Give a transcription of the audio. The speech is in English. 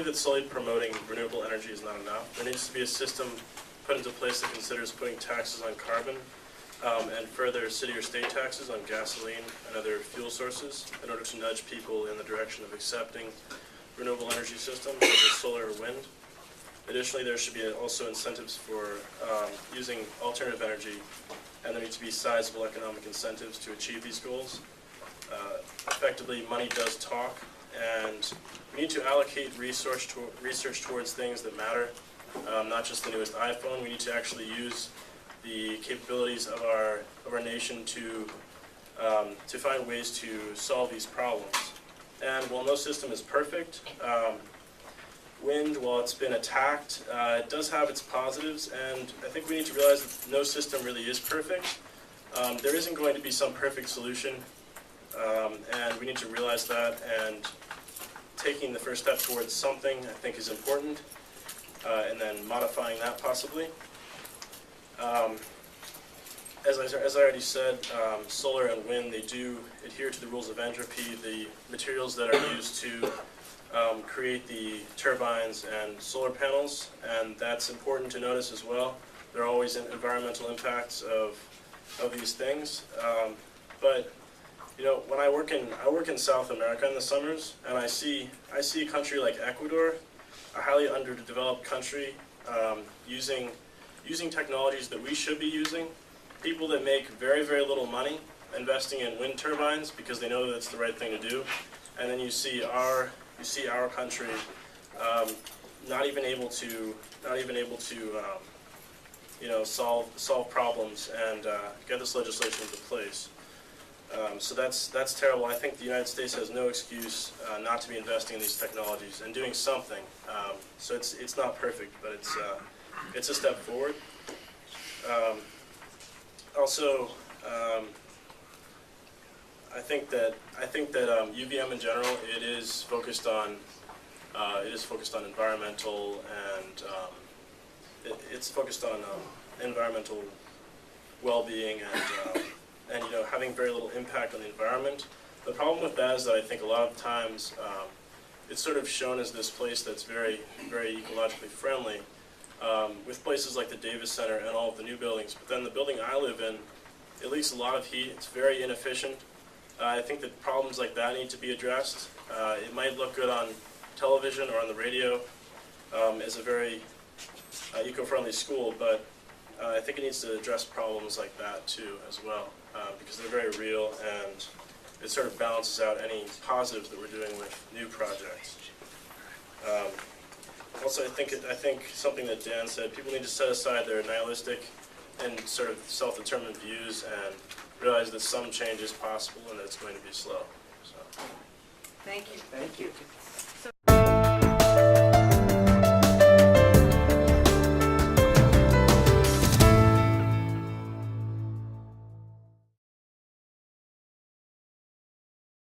believe that solely promoting renewable energy is not enough. There needs to be a system put into place that considers putting taxes on carbon and further city or state taxes on gasoline and other fuel sources in order to nudge people in the direction of accepting renewable energy systems, such as solar or wind. Additionally, there should be also incentives for using alternative energy, and there need to be sizable economic incentives to achieve these goals. Effectively, money does talk, and we need to allocate research towards things that matter, not just the newest iPhone. We need to actually use the capabilities of our nation to find ways to solve these problems. And while no system is perfect, wind, while it's been attacked, it does have its positives, and I think we need to realize that no system really is perfect. There isn't going to be some perfect solution, and we need to realize that, and taking the first step towards something I think is important, and then modifying that possibly. As I already said, solar and wind, they do adhere to the rules of entropy. The materials that are used to create the turbines and solar panels, and that's important to notice as well. There are always environmental impacts of these things. But you know, when I work in South America in the summers, and I see a country like Ecuador, a highly underdeveloped country, using technologies that we should be using. People that make very, very little money investing in wind turbines because they know that's the right thing to do, and then you see our country not even able to you know, solve problems and get this legislation into place. So that's terrible. I think the United States has no excuse not to be investing in these technologies and doing something. So it's not perfect, but it's a step forward. Also, I think that UVM in general, it is focused on environmental and it's focused on environmental well-being and you know, having very little impact on the environment. The problem with that is that I think a lot of times it's sort of shown as this place that's very, very ecologically friendly, with places like the Davis Center and all of the new buildings. But then the building I live in, it leaks a lot of heat. It's very inefficient. I think that problems like that need to be addressed. It might look good on television or on the radio as a very eco-friendly school, but I think it needs to address problems like that too as well, because they're very real, and it sort of balances out any positives that we're doing with new projects. Also, I think something that Dan said, people need to set aside their nihilistic and sort of self-determined views and realize that some change is possible and that it's going to be slow. So. Thank you. Thank you.